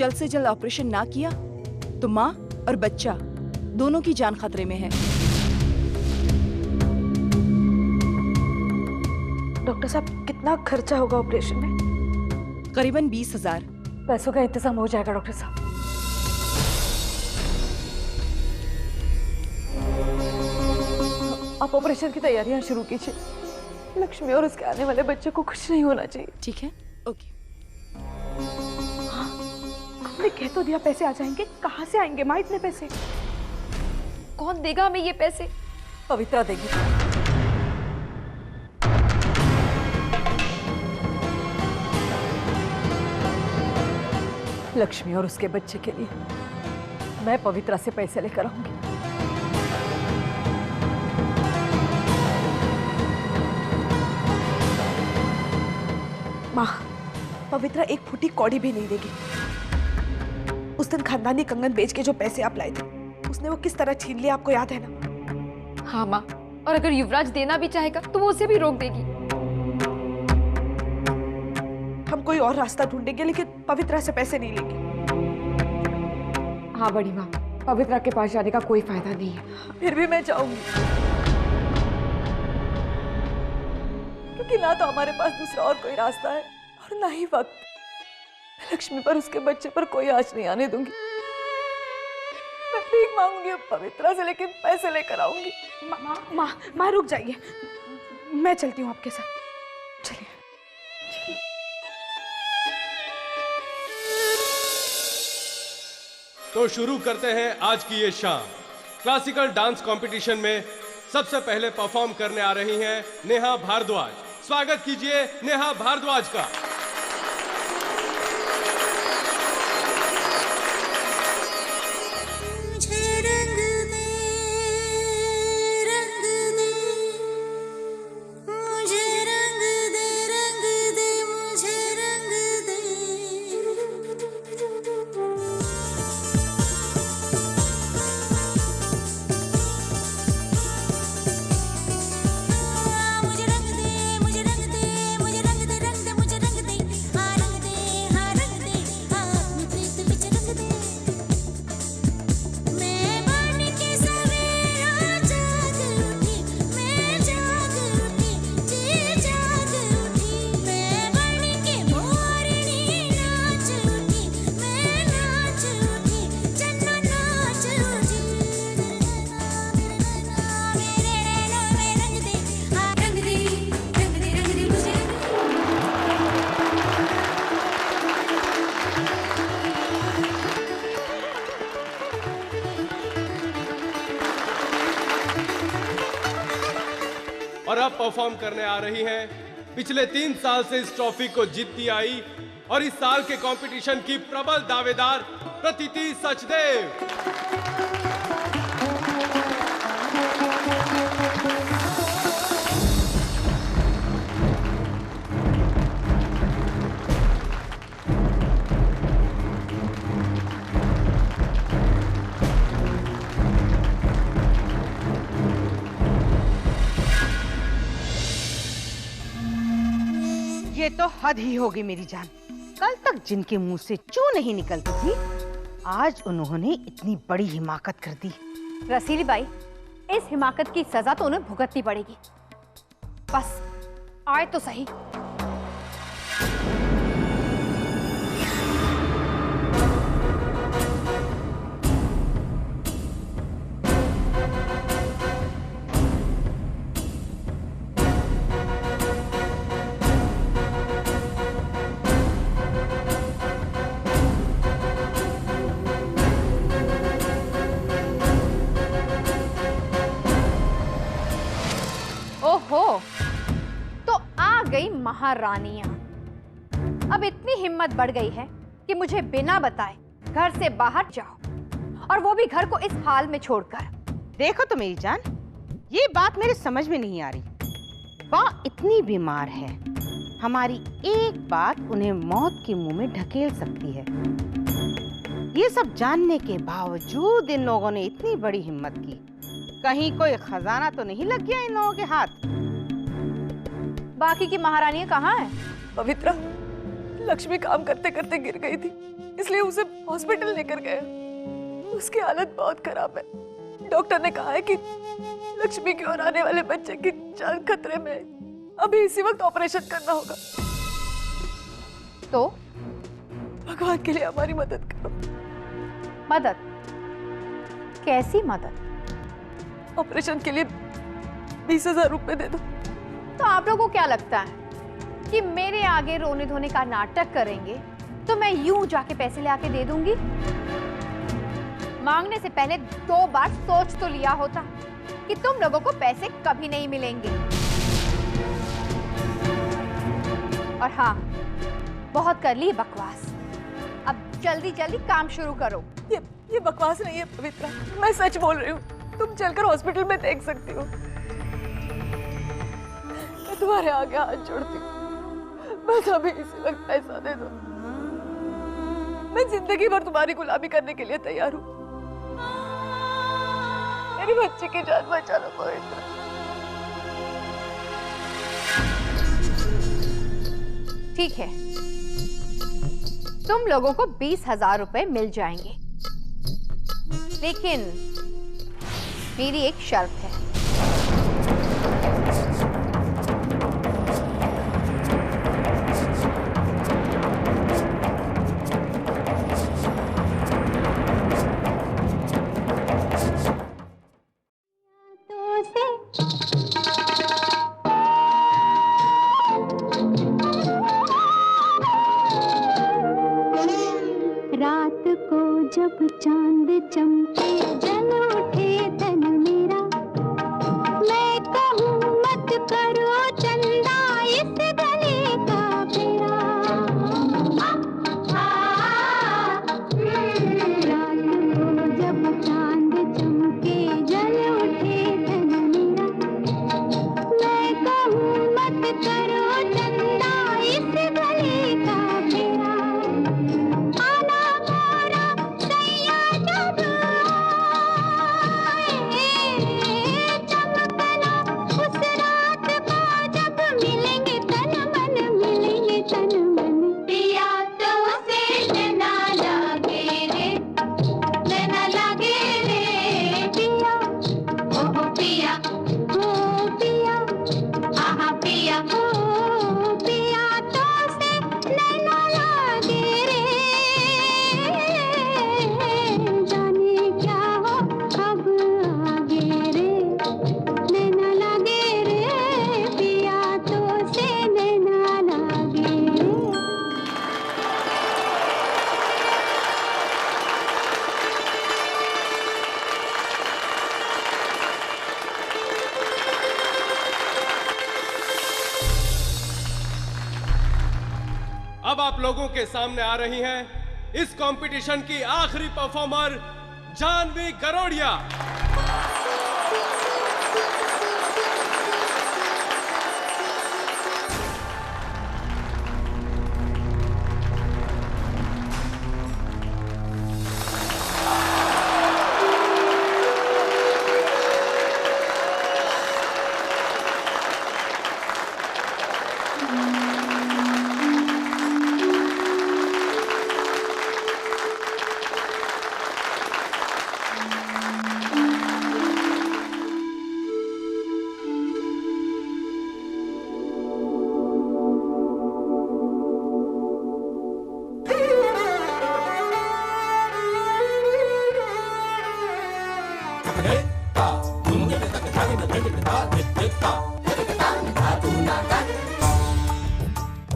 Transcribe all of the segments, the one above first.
जल्द से जल्द ऑपरेशन ना किया तो माँ और बच्चा दोनों की जान खतरे में है। डॉक्टर साहब, कितना खर्चा होगा ऑपरेशन में? करीबन 20,000। पैसों का इंतजाम हो जाएगा डॉक्टर साहब। आप ऑपरेशन की तैयारियां शुरू कीजिए। लक्ष्मी और उसके आने वाले बच्चे को कुछ नहीं होना चाहिए। ठीक है, ओके। हाँ, आपने कह तो दिया पैसे आ जाएंगे। कहाँ से आएंगे माँ इतने पैसे? कौन देगा हमें ये पैसे? पवित्रा देगी। लक्ष्मी और उसके बच्चे के लिए मैं पवित्रा से पैसे लेकर आऊंगी। माँ, पवित्रा एक फूटी कौड़ी भी नहीं देगी। उस दिन खानदानी कंगन बेच के जो पैसे आप लाए थे, उसने वो किस तरह छीन लिया, आपको याद है ना? हाँ माँ, और अगर युवराज देना भी चाहेगा तो वो उसे भी रोक देगी। हम कोई और रास्ता ढूंढेंगे, लेकिन पवित्रा से पैसे नहीं लेंगे। हाँ बड़ी माँ, पवित्रा के पास जाने का कोई फायदा नहीं है। फिर भी मैं जाऊंगी, क्योंकि ना तो हमारे पास दूसरा और कोई रास्ता है और ना ही वक्त। लक्ष्मी पर, उसके बच्चे पर कोई आँच नहीं आने दूंगी। मैं भीख मांगूंगी पवित्रा से, लेकिन पैसे लेकर आऊंगी। माँ रुक जाइए, मैं चलती हूँ आपके साथ। चलिए। तो शुरू करते हैं आज की ये शाम। क्लासिकल डांस कंपटीशन में सबसे पहले परफॉर्म करने आ रही हैं नेहा भारद्वाज। स्वागत कीजिए नेहा भारद्वाज का। और अब परफॉर्म करने आ रही हैं पिछले 3 साल से इस ट्रॉफी को जीतती आई और इस साल के कंपटीशन की प्रबल दावेदार प्रतीति सचदेव। ये तो हद ही होगी मेरी जान। कल तक जिनके मुंह से चू नहीं निकलती थी, आज उन्होंने इतनी बड़ी हिमाकत कर दी। रसीली बाई, इस हिमाकत की सजा तो उन्हें भुगतनी पड़ेगी। बस आए तो सही। ओहो, तो आ गई महारानियां। अब इतनी हिम्मत बढ़ गई है कि मुझे बिना बताए घर से बाहर जाओ, और वो भी घर को इस हाल में छोड़कर। देखो तो मेरी जान, ये बात मेरे समझ में नहीं आ रही। बा इतनी बीमार है, हमारी एक बात उन्हें मौत के मुंह में ढकेल सकती है। ये सब जानने के बावजूद इन लोगों ने इतनी बड़ी हिम्मत की। कहीं कोई खजाना तो नहीं लग गया इन लोगों के हाथ? बाकी की महारानियां कहाँ हैं? पवित्रा, लक्ष्मी काम करते करते गिर गई थी, इसलिए उसे हॉस्पिटल लेकर गए। उसकी हालत बहुत खराब है। डॉक्टर ने कहा है कि लक्ष्मी की और आने वाले बच्चे की जान खतरे में है। अभी इसी वक्त ऑपरेशन करना होगा। तो भगवान के लिए हमारी मदद करो। मदद? कैसी मदद? ऑपरेशन के लिए 20,000 रुपए दे दो। तो आप लोगों को क्या लगता है कि मेरे आगे रोने धोने का नाटक करेंगे तो मैं यूं जाके पैसे ले आके दे दूंगी? मांगने से पहले 2 बार सोच तो लिया होता कि तुम लोगों को पैसे कभी नहीं मिलेंगे। और हाँ, बहुत कर ली बकवास, अब जल्दी जल्दी काम शुरू करो। ये बकवास नहीं है पवित्रा, मैं सच बोल रही हूँ। तुम चलकर हॉस्पिटल में देख सकती हो। मैं तुम्हारे आगे हाथ जोड़ती हूँ, बस अभी इसी वक्त पैसा दे दो। मैं जिंदगी भर तुम्हारी गुलामी करने के लिए तैयार हूँ। मेरी बच्ची की जान बचा लो पवित्रा। ठीक है, तुम लोगों को 20,000 रुपए मिल जाएंगे, लेकिन मेरी एक शर्त है। रात को जब चांद चमके जल उठे तन मेरा, मैं कहूँ मत करो चंदा इस गले का फेरा। रात को जब चांद चमके जल उठे तन मेरा, मैं कहूँ मत करो चंदा इस गले का फेरा। अब आप लोगों के सामने आ रही हैं इस कंपटीशन की आखिरी परफॉर्मर जानवी गरोड़िया।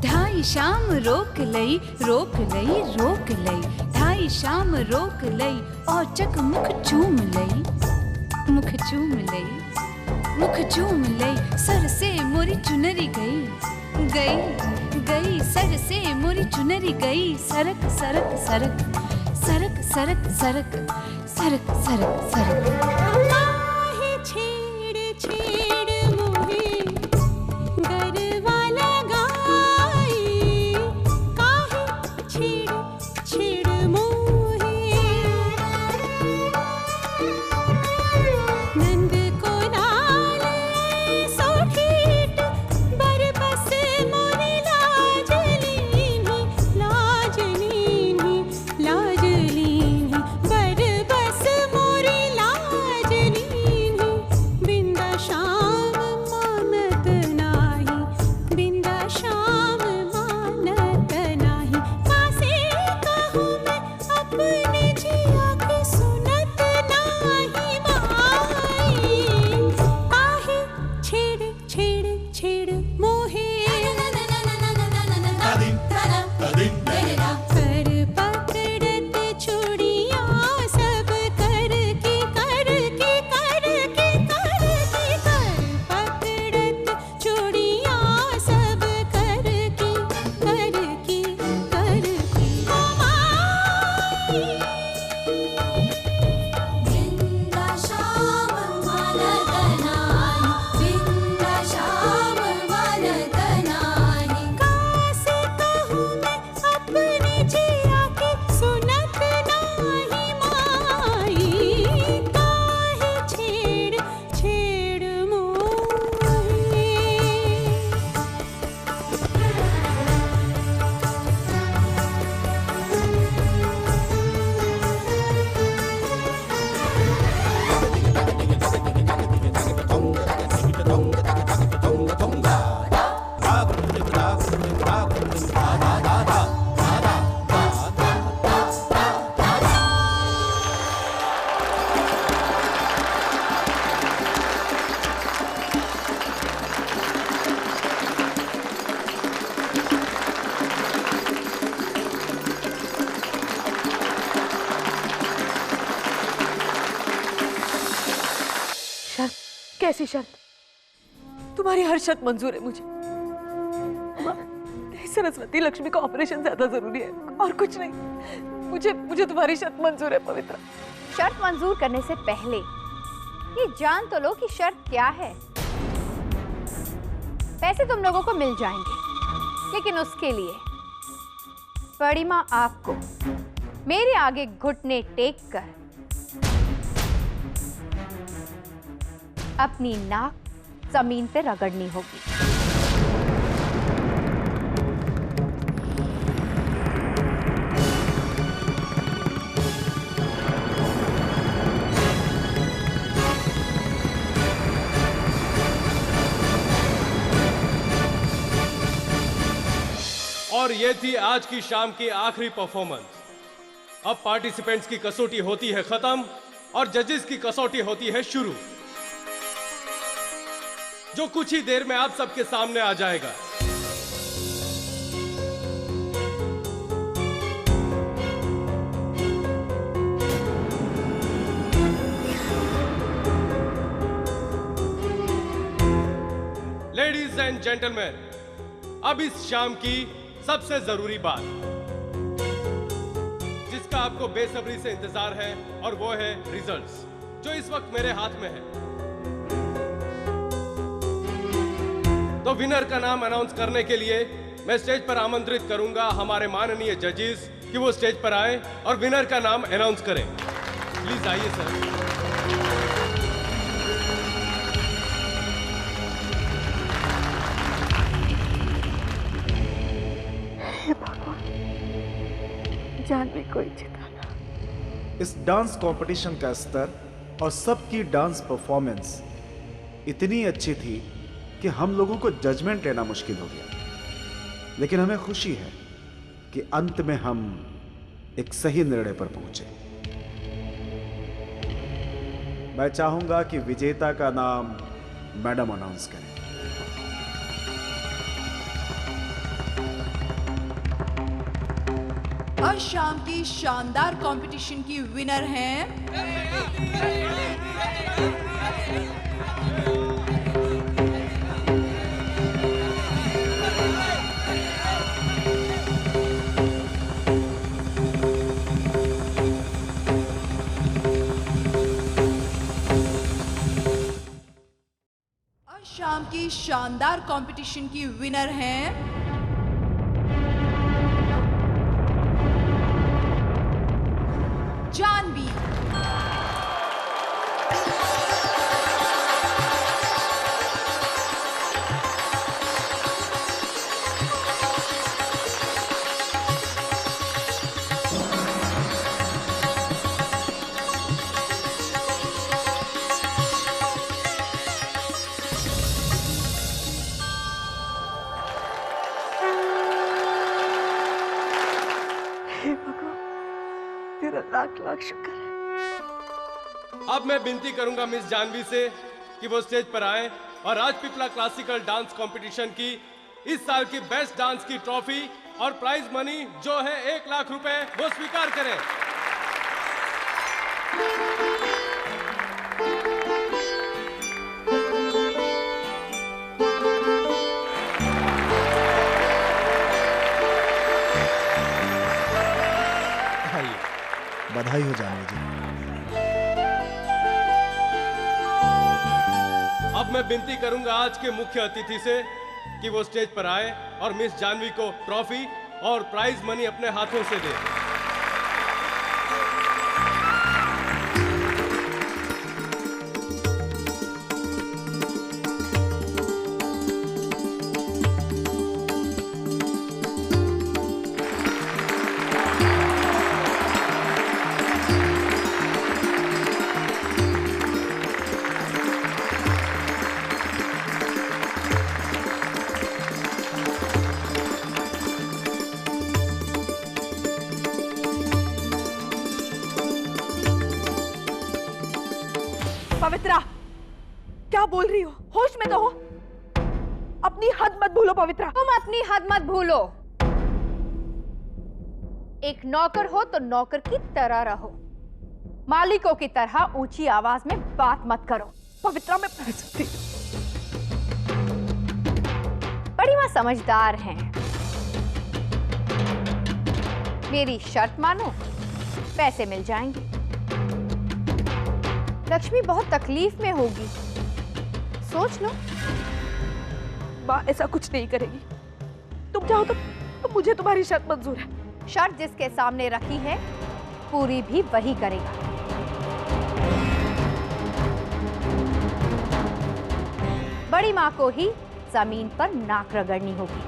ढाई शाम रोक लई रोक लई रोक लई, ढाई शाम रोक लई और चक मुख चूम लई, मुख चूम लई, मुख चूम लई, सर से मोरी चुनरी गई गई गई, सर से मोरी चुनरी गई, सरक सरक सरक सरक सरक सरक सरक सरक सरक। छेड़ छेड़ मोहे कर पकड़त चूड़ियां सब कर की कर की कर की कर की कर पकड़त चूड़ियां सब कर की कर की कर की ओ माई बिंदा श्याम मनगनानी बिंदा श्याम मनगनानी कासे कहूँ मैं अपने जिया की सुनत नाही माई काहे छेड़ छेड़ मोहे शर्त? कैसी शर्त? तुम्हारी हर शर्त मंजूर है मुझे। सरस्वती लक्ष्मी का ऑपरेशन ज्यादा जरूरी है और कुछ नहीं। मुझे तुम्हारी शर्त मंजूर है पवित्रा। शर्त मंजूर करने से पहले ये जान तो लो कि शर्त क्या है। पैसे तुम लोगों को मिल जाएंगे, लेकिन उसके लिए बड़ी माँ आपको मेरे आगे घुटने टेक कर अपनी नाक जमीन पे रगड़नी होगी। और ये थी आज की शाम की आखिरी परफॉर्मेंस। अब पार्टिसिपेंट्स की कसौटी होती है खत्म और जजेस की कसौटी होती है शुरू, जो कुछ ही देर में आप सबके सामने आ जाएगा। लेडीज एंड जेंटलमैन, अब इस शाम की सबसे जरूरी बात जिसका आपको बेसब्री से इंतजार है, और वो है रिजल्ट्स, जो इस वक्त मेरे हाथ में है। तो विनर का नाम अनाउंस करने के लिए मैं स्टेज पर आमंत्रित करूंगा हमारे माननीय जजेस कि वो स्टेज पर आए और विनर का नाम अनाउंस करें। प्लीज आइए सर। जानवी को ही जिताना। इस डांस कंपटीशन का स्तर और सबकी डांस परफॉर्मेंस इतनी अच्छी थी कि हम लोगों को जजमेंट लेना मुश्किल हो गया, लेकिन हमें खुशी है कि अंत में हम एक सही निर्णय पर पहुंचे। मैं चाहूंगा कि विजेता का नाम मैडम अनाउंस करें। आज शाम की शानदार कंपटीशन की विनर हैं आज शाम की शानदार कंपटीशन की विनर हैं जानवी। हे भगवान, तेरा लाख लाख शुक्र है। अब मैं विनती करूंगा मिस जानवी से कि वो स्टेज पर आए और राजपीपला क्लासिकल डांस कंपटीशन की इस साल की बेस्ट डांस की ट्रॉफी और प्राइज मनी जो है 1 लाख रुपए वो स्वीकार करें। बधाई हो जानवी जी। अब मैं विनती करूंगा आज के मुख्य अतिथि से कि वो स्टेज पर आए और मिस जानवी को ट्रॉफी और प्राइज मनी अपने हाथों से दे। पवित्रा, क्या बोल रही हो? होश में तो हो। अपनी हद मत भूलो पवित्रा। तुम अपनी हद मत भूलो। एक नौकर हो तो नौकर की तरह रहो, मालिकों की तरह ऊंची आवाज में बात मत करो। पवित्रा, मैं सकती। बड़ी मां समझदार हैं। मेरी शर्त मानो, पैसे मिल जाएंगे। लक्ष्मी बहुत तकलीफ में होगी, सोच लो। माँ ऐसा कुछ नहीं करेगी। तुम चाहो तो मुझे तुम्हारी शर्त मंजूर है। शर्त जिसके सामने रखी है पूरी भी वही करेगा। बड़ी माँ को ही जमीन पर नाक रगड़नी होगी।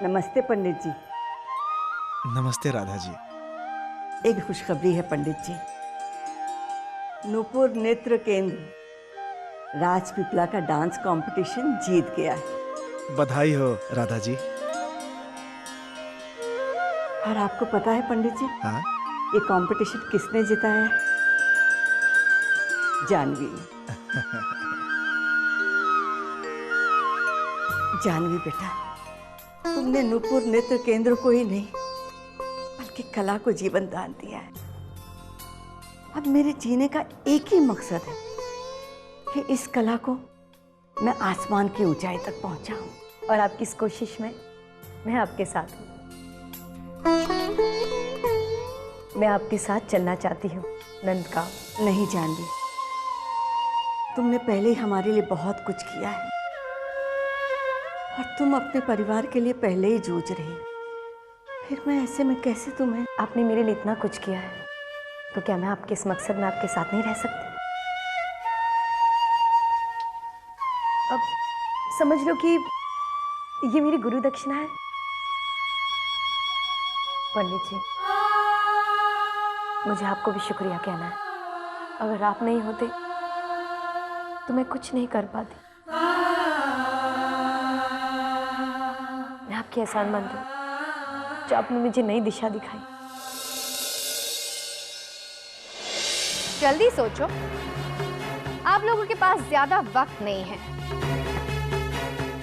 नमस्ते पंडित जी। नमस्ते राधा जी। एक खुशखबरी है पंडित जी। नूपुर नेत्र केंद्र राजपीपला का डांस कंपटीशन जीत गया है। बधाई हो राधा जी। और आपको पता है पंडित जी, हाँ? ये कंपटीशन किसने जिताया है? जानवी। जानवी बेटा, तुमने नूपुर नेत्र केंद्र को ही नहीं बल्कि कला को जीवन दान दिया है। अब मेरे जीने का एक ही मकसद है कि इस कला को मैं आसमान की ऊंचाई तक पहुंचाऊं। और आपकी इस कोशिश में मैं आपके साथ हूँ। मैं आपके साथ चलना चाहती हूँ नंदगांव। नहीं जानवी, तुमने पहले ही हमारे लिए बहुत कुछ किया है और तुम अपने परिवार के लिए पहले ही जूझ रही। फिर मैं ऐसे में कैसे तुम्हें? आपने मेरे लिए इतना कुछ किया है, तो क्या मैं आपके इस मकसद में आपके साथ नहीं रह सकती? अब समझ लो कि ये मेरी गुरु दक्षिणा है। पंडित जी, मुझे आपको भी शुक्रिया कहना है। अगर आप नहीं होते तो मैं कुछ नहीं कर पाती। मैं आपकी एहसानमंद हूँ जो आपने मुझे नई दिशा दिखाई। जल्दी सोचो, आप लोगों के पास ज्यादा वक्त नहीं है।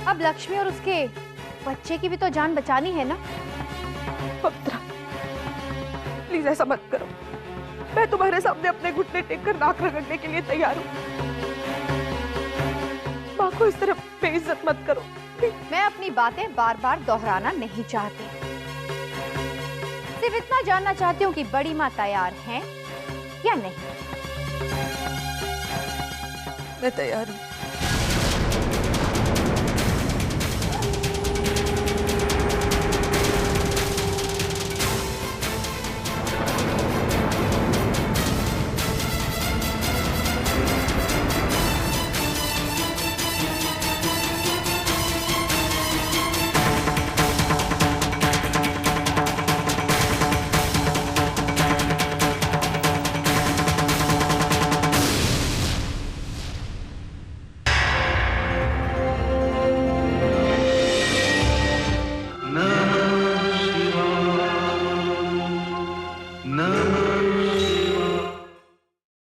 अब लक्ष्मी और उसके बच्चे की भी तो जान बचानी है ना। पवित्रा, प्लीज ऐसा मत करो। मैं तुम्हारे सामने अपने घुटने टेक कर नाक रगड़ने के लिए तैयार हूँ। माँ को इस तरह बेइज्जत मत करो। मैं अपनी बातें बार बार दोहराना नहीं चाहती, सिर्फ इतना जानना चाहती हूँ कि बड़ी माँ तैयार हैं या नहीं। मैं तैयार हूँ।